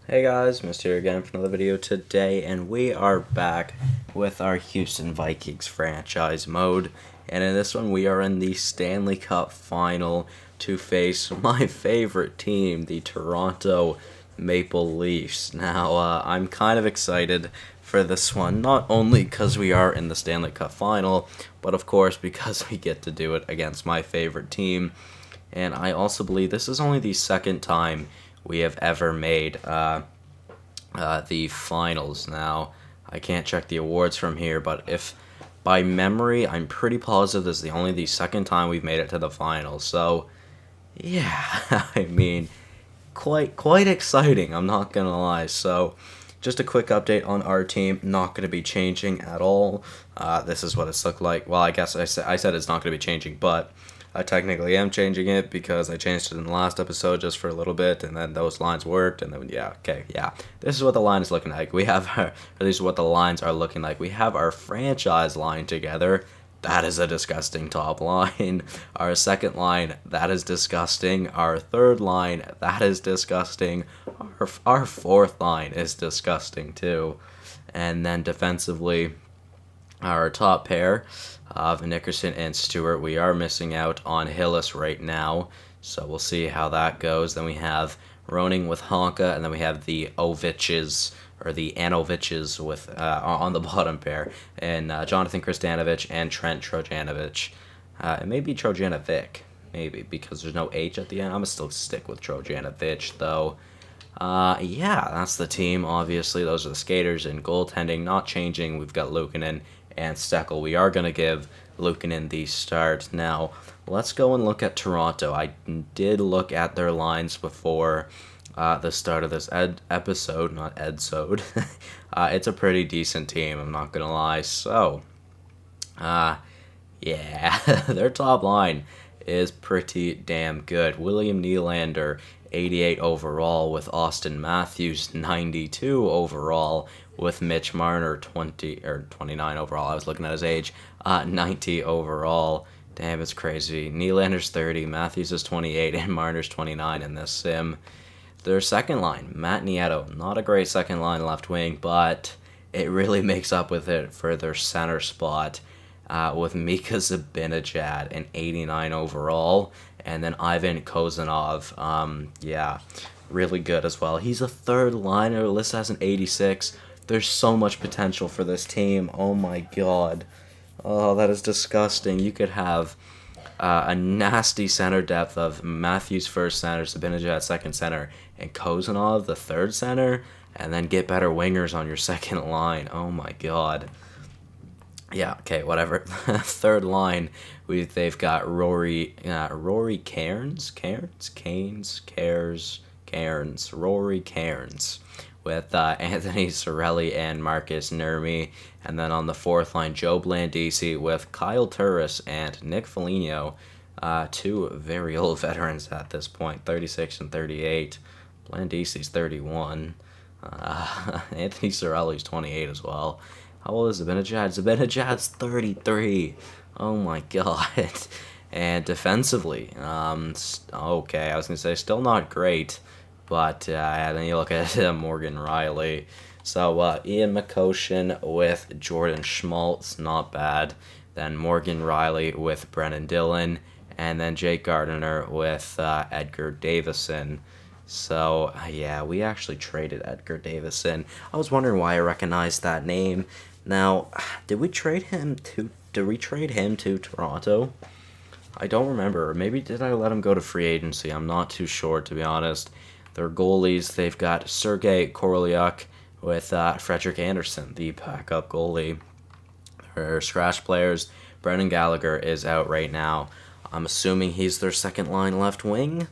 Hey guys, Mr. here again for another video today, and we are back with our Houston Vikings franchise mode. And in this one, we are in the Stanley Cup final to face my favorite team, the Toronto Maple Leafs. Now, I'm kind of excited for this one, not only because we are in the Stanley Cup final, but of course because we get to do it against my favorite team. And I also believe this is only the second time we have ever made the finals. Now, I can't check the awards from here, but if by memory, I'm pretty positive this is only the second time we've made it to the finals. So, yeah, I mean, quite exciting. I'm not gonna lie. So, just a quick update on our team. Not gonna be changing at all. This is what it's looked like. Well, I guess I said it's not gonna be changing, but I technically am changing it because I changed it in the last episode just for a little bit, and then those lines worked, and then, yeah, okay, yeah. This is what the line is looking like. We have our, or this is what the lines are looking like. We have our franchise line together. That is a disgusting top line. Our second line, that is disgusting. Our third line, that is disgusting. Our fourth line is disgusting, too. And then defensively, our top pair of Nickerson and Stewart. We are missing out on Hillis right now, so we'll see how that goes. Then we have Roning with Honka, and then we have the Oviches, or the Anoviches with on the bottom pair, and Jonathan Kristanovich and Trent Trojanovic. It may be Trojanovic, maybe, because there's no H at the end. I'm going to still stick with Trojanovic, though. Yeah, that's the team, obviously. Those are the skaters, and goaltending not changing. We've got Luukkonen and Steckel. We are going to give Luukkonen the start. Now, let's go and look at Toronto. I did look at their lines before the start of this episode, not edsode. It's a pretty decent team, I'm not going to lie. So, yeah, their top line is pretty damn good. William Nylander, 88 overall, with Austin Matthews, 92 overall, with Mitch Marner, 29 overall. I was looking at his age, 90 overall. Damn, it's crazy. Nylander's 30, Matthews is 28, and Marner's 29 in this sim. Their second line, Matt Nieto, not a great second line left wing, but it really makes up with it for their center spot. With Mika Zibanejad, an 89 overall, and then Ivan Kozanov, yeah, really good as well. He's a third liner, listed as an 86. There's so much potential for this team. Oh my god. Oh, that is disgusting. You could have a nasty center depth of Matthews first center, Zibanejad second center, and Kozanov the third center, and then get better wingers on your second line. Oh my god. Yeah, okay, whatever. Third line, they've got Rory Cairns, Rory Cairns, with Anthony Cirelli and Marcus Nurmi, and then on the fourth line, Joe Blandisi with Kyle Turris and Nick Foligno, two very old veterans at this point, 36 and 38. Blandisi's 31. Anthony Cirelli's 28 as well. How old is Zibanejad? Zibanejad's 33. Oh my god. And defensively, okay, I was going to say still not great, but then you look at Morgan Rielly. So Ian McCoshen with Jordan Schmaltz, not bad. Then Morgan Rielly with Brennan Dillon, and then Jake Gardiner with Edgar Davison. So, yeah, we actually traded Edgar Davison. I was wondering why I recognized that name. Now, did we trade him to Toronto? I don't remember. Maybe did I let him go to free agency? I'm not too sure, to be honest. Their goalies, they've got Sergei Korolyuk with Frederick Anderson, the backup goalie. Their scratch players, Brendan Gallagher is out right now. I'm assuming he's their second line left wing.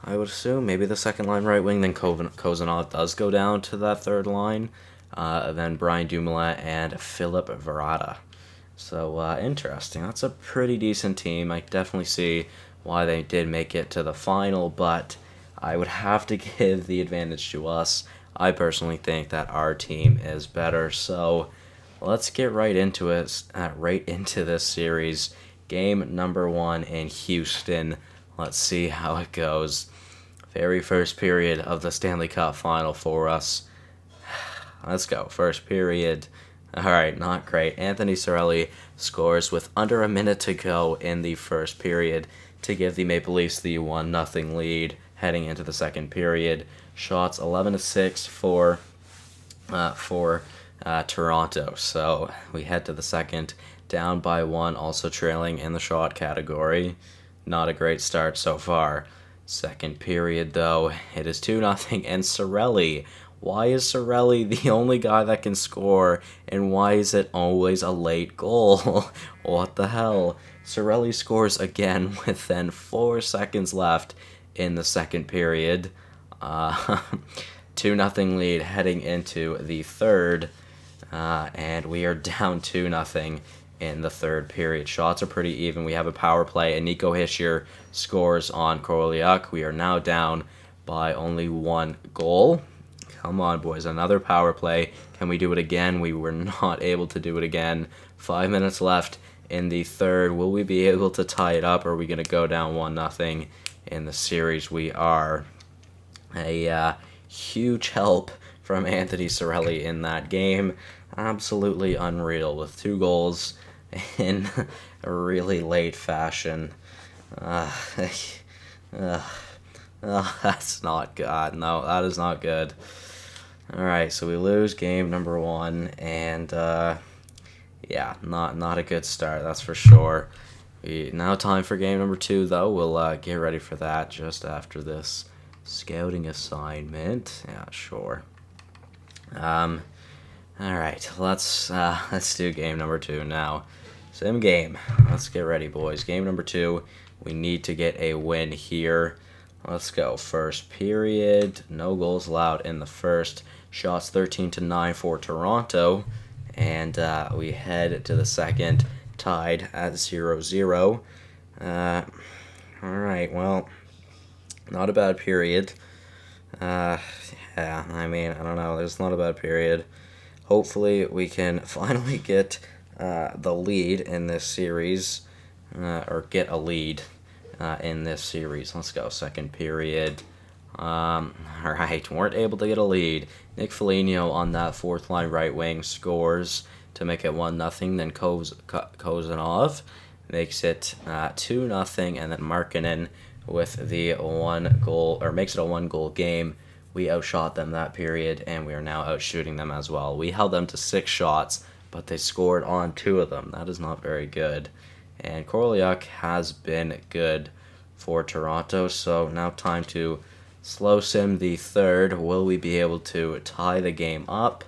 I would assume maybe the second line right wing. Then Kozanov does go down to that third line. Then Brian Dumoulin and Philip Verata. So interesting. That's a pretty decent team. I definitely see why they did make it to the final, but I would have to give the advantage to us. I personally think that our team is better. So let's get right into it. Right into this series. Game number 1 in Houston. Let's see how it goes. Very first period of the Stanley Cup final for us. Let's go. First period. All right, not great. Anthony Cirelli scores with under a minute to go in the first period to give the Maple Leafs the 1-0 lead heading into the second period. Shots 11-6 for Toronto. So we head to the second, down by 1, also trailing in the shot category. Not a great start so far. Second period, though, it is 2-0, and Cirelli. Why is Cirelli the only guy that can score, and why is it always a late goal? What the hell? Cirelli scores again with then 4 seconds left in the second period. 2-0 lead heading into the third, and we are down 2-0 in the third period. Shots are pretty even. We have a power play, and Nico Hischier scores on Koroliuk. We are now down by only 1 goal. Come on, boys. Another power play. Can we do it again? We were not able to do it again. 5 minutes left in the third. Will we be able to tie it up, or are we going to go down 1-0 in the series? We are. A huge help from Anthony Cirelli in that game. Absolutely unreal with 2 goals in a really late fashion. That's not good. No, that is not good. Alright, so we lose game number 1, and yeah, not a good start, that's for sure. Now time for game number 2, though. We'll get ready for that just after this scouting assignment. Yeah, sure. Alright, let's do game number 2 now. Sim game. Let's get ready, boys. Game number 2. We need to get a win here. Let's go. First period. No goals allowed in the first. Shots 13-9 for Toronto. And we head to the second, tied at 0-0. Alright, well, not a bad period. Yeah, I mean, I don't know. There's not a bad period. Hopefully, we can finally get the lead in this series, or get a lead in this series. Let's go. Second period. Alright, weren't able to get a lead. Nick Foligno on that fourth line right wing scores to make it 1-0. Then Kozanov makes it 2-0, and then Markkanen with the 1 goal, or makes it a 1-goal game. We outshot them that period, and we are now outshooting them as well. We held them to 6 shots, but they scored on 2 of them. That is not very good. And Koroliuk has been good for Toronto, so now time to slow sim the third. Will we be able to tie the game up?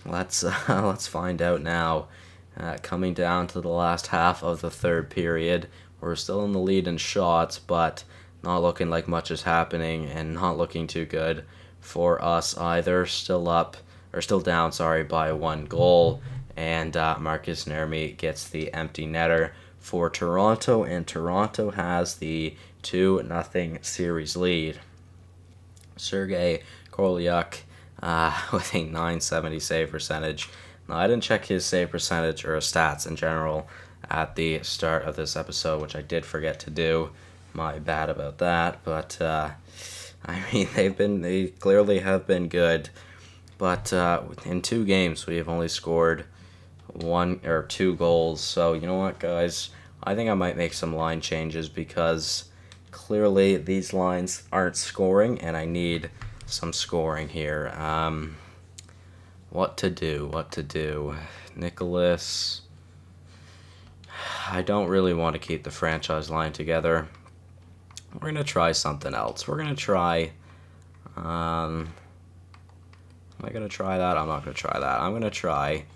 Let's find out now. Coming down to the last half of the third period, we're still in the lead in shots, but not looking like much is happening, and not looking too good for us either. Still down, by 1 goal, and Marcus Nermi gets the empty netter for Toronto, and Toronto has the 2-0 series lead. Sergei Koroliuk with a .970 save percentage. Now, I didn't check his save percentage or stats in general at the start of this episode, which I did forget to do. My bad about that, but I mean, they clearly have been good, but in 2 games we have only scored 1 or 2 goals. So you know what, guys, I think I might make some line changes, because clearly these lines aren't scoring, and I need some scoring here. What to do? Nicholas. I don't really want to keep the franchise line together. We're going to try something else. We're going to try... am I going to try that? I'm not going to try that. I'm going to try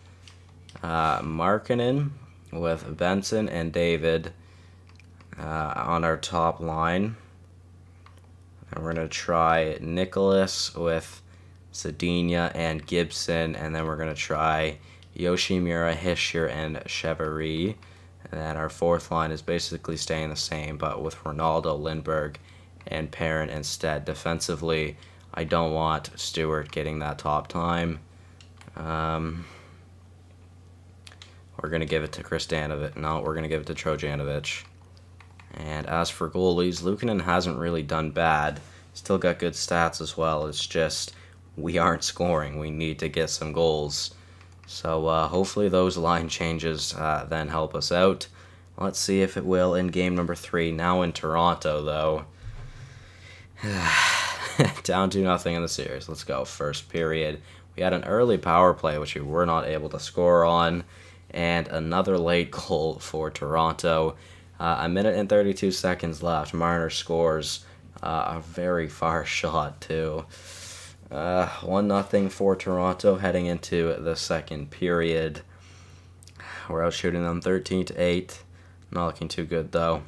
Markkanen with Benson and David on our top line. And we're going to try Nicholas with Zadina and Gibson. And then we're going to try Yoshimura, Hischier, and Chevrolet. And then our fourth line is basically staying the same, but with Ronaldo, Lindbergh, and Perrin instead. Defensively, I don't want Stewart getting that top time. We're going to give it to Kristanovic. No, we're going to give it to Trojanovic. And as for goalies, Luukkonen hasn't really done bad Still got good stats as well. It's just we aren't scoring. We need to get some goals. So hopefully those line changes then help us out. Let's see if it will in game number 3. Now in Toronto, though. Down 2-0 in the series. Let's go. First period. We had an early power play, which we were not able to score on. And another late goal for Toronto. A minute and 32 seconds left. Marner scores a very far shot, too. 1-0 for Toronto heading into the second period. We're out shooting them 13-8. Not looking too good, though.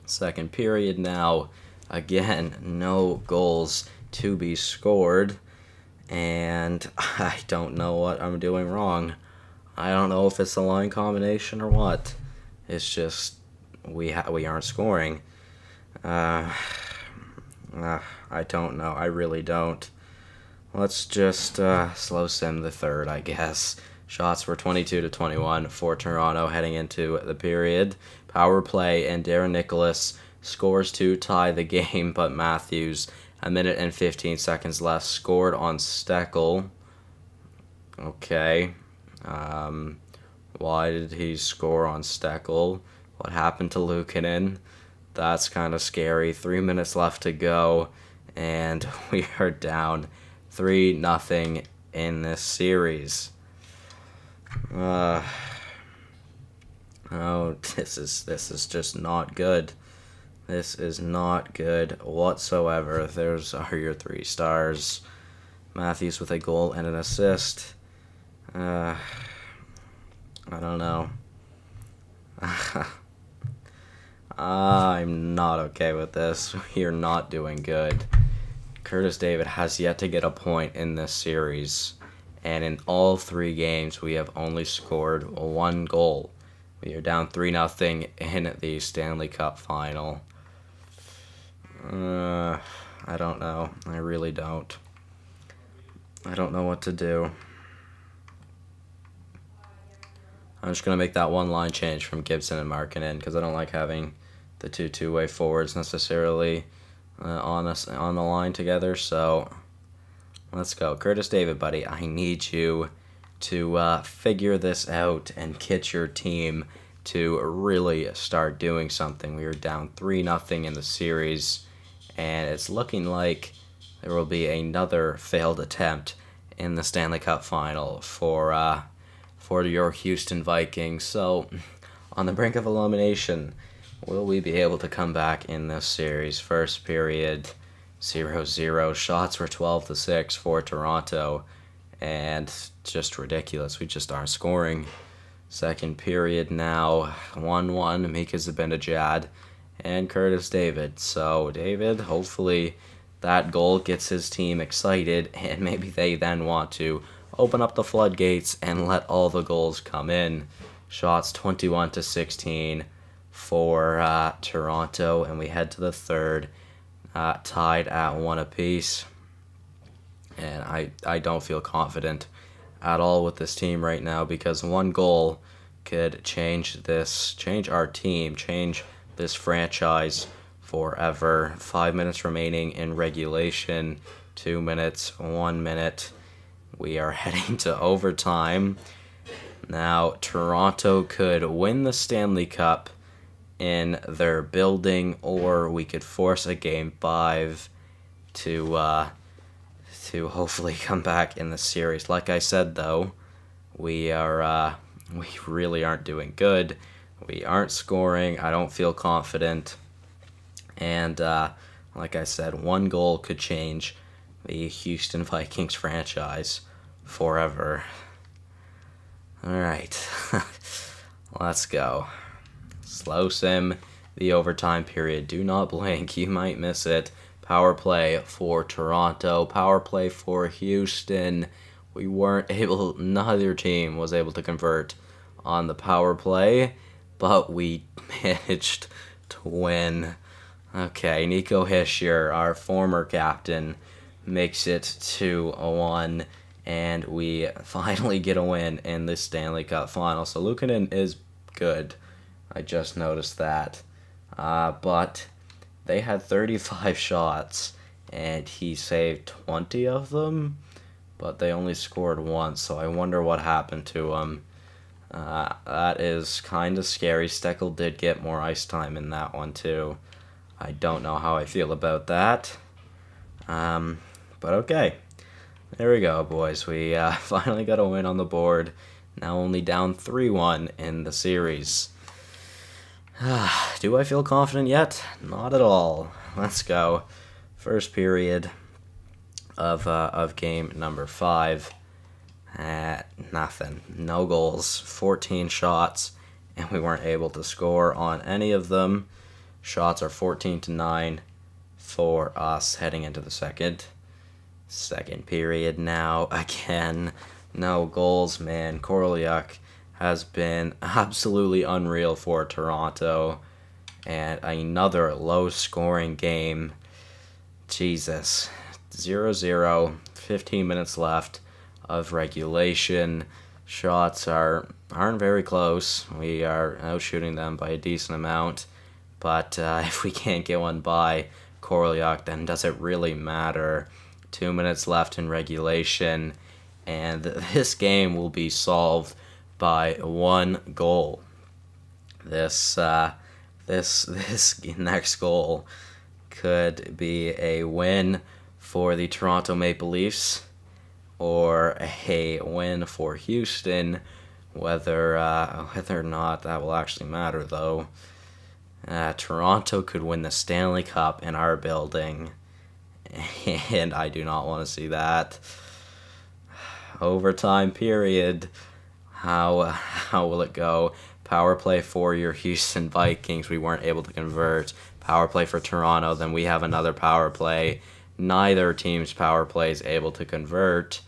Second period now. Again, no goals to be scored. And I don't know what I'm doing wrong. I don't know if it's a line combination or what. It's just we aren't scoring. I don't know. I really don't. Let's just slow sim the third, I guess. Shots were 22-21 for Toronto heading into the period. Power play, and Darren Nicholas scores to tie the game, but Matthews, a minute and 15 seconds left, scored on Steckel. Okay. Why did he score on Steckel? What happened to Luukkonen? That's kind of scary. 3 minutes left to go, and we are down 3-0 in this series. Oh, this is just not good. This is not good whatsoever. There's are your 3 stars. Matthews with a goal and an assist. I don't know. I'm not okay with this. We're not doing good. Curtis David has yet to get a point in this series, and in all 3 games we have only scored 1 goal. We are down 3-0 in the Stanley Cup final. I don't know. I really don't. I don't know what to do. I'm just going to make that one line change from Gibson and Markkanen because I don't like having the two-way forwards necessarily on the line together. So let's go. Curtis David, buddy, I need you to figure this out and get your team to really start doing something. We are down 3-0 in the series, and it's looking like there will be another failed attempt in the Stanley Cup final for your Houston Vikings. So, on the brink of elimination, will we be able to come back in this series? First period, 0-0. Shots were 12-6 for Toronto, and just ridiculous. We just aren't scoring. Second period now, 1-1, Mika Zibanejad and Curtis David. So, David, hopefully that goal gets his team excited, and maybe they then want to open up the floodgates and let all the goals come in. Shots 21-16 for Toronto, and we head to the third, tied at 1 apiece. And I don't feel confident at all with this team right now because 1 goal could change our team, change this franchise forever. 5 minutes remaining in regulation, 2 minutes, 1 minute. We are heading to overtime. Now, Toronto could win the Stanley Cup in their building, or we could force a Game 5 to hopefully come back in the series. Like I said, though, we really aren't doing good. We aren't scoring. I don't feel confident. And like I said, 1 goal could change the Houston Vikings franchise forever. All right, let's go. Slow sim the overtime period. Do not blink. You might miss it. Power play for Toronto. Power play for Houston. We weren't able, neither team was able to convert on the power play, but we managed to win. Okay, Nico Hischier, our former captain, makes it 2-1, and we finally get a win in the Stanley Cup final. So Luukkonen is good. I just noticed that. But they had 35 shots, and he saved 20 of them, but they only scored once, so I wonder what happened to him. That is kind of scary. Steckel did get more ice time in that one, too. I don't know how I feel about that. But okay. There we go, boys. We finally got a win on the board. Now only down 3-1 in the series. Do I feel confident yet? Not at all. Let's go. First period of game number 5. Nothing. No goals. 14 shots, and we weren't able to score on any of them. Shots are 14-9 for us heading into the second. Second period now. Again, no goals, man. Korolyuk has been absolutely unreal for Toronto. And another low-scoring game. Jesus. 0-0. 15 minutes left of regulation. Shots aren't very close. We are outshooting them by a decent amount. But if we can't get one by Korolyuk, then does it really matter? 2 minutes left in regulation, and this game will be solved by 1 goal. This next goal could be a win for the Toronto Maple Leafs or a win for Houston. Whether or not that will actually matter, though. Toronto could win the Stanley Cup in our building, and I do not want to see that. Overtime period. How will it go? Power play for your Houston Vikings. We weren't able to convert. Power play for Toronto. Then we have another power play. Neither team's power play is able to convert.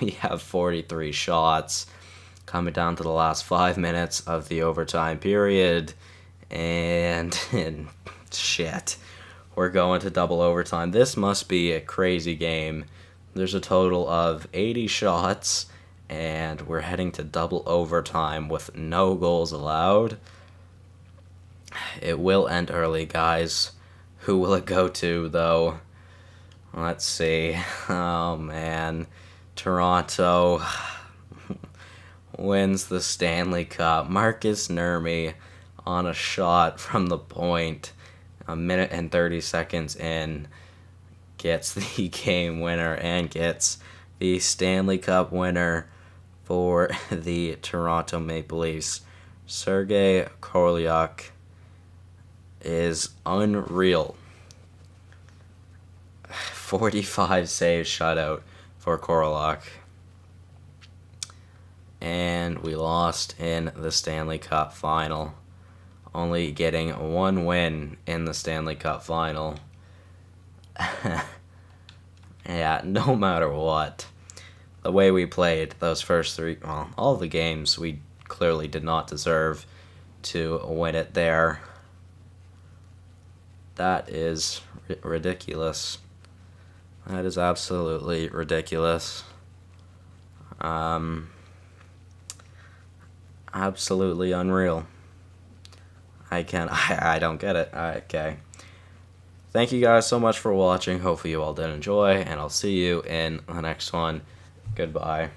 We have 43 shots. Coming down to the last 5 minutes of the overtime period. And shit. We're going to double overtime. This must be a crazy game. There's a total of 80 shots, and we're heading to double overtime with no goals allowed. It will end early, guys. Who will it go to, though? Let's see. Oh, man. Toronto wins the Stanley Cup. Marcus Nurmi on a shot from the point. A minute and 30 seconds in, gets the game winner and gets the Stanley Cup winner for the Toronto Maple Leafs. Sergei Korolyuk is unreal. 45 save shutout for Korolyuk. And we lost in the Stanley Cup final. Only getting 1 win in the Stanley Cup final. Yeah, no matter what. The way we played those first 3, well, all the games, we clearly did not deserve to win it there. That is ridiculous. That is absolutely ridiculous. Absolutely unreal. I don't get it. Okay. Thank you guys so much for watching. Hopefully you all did enjoy, and I'll see you in the next one. Goodbye.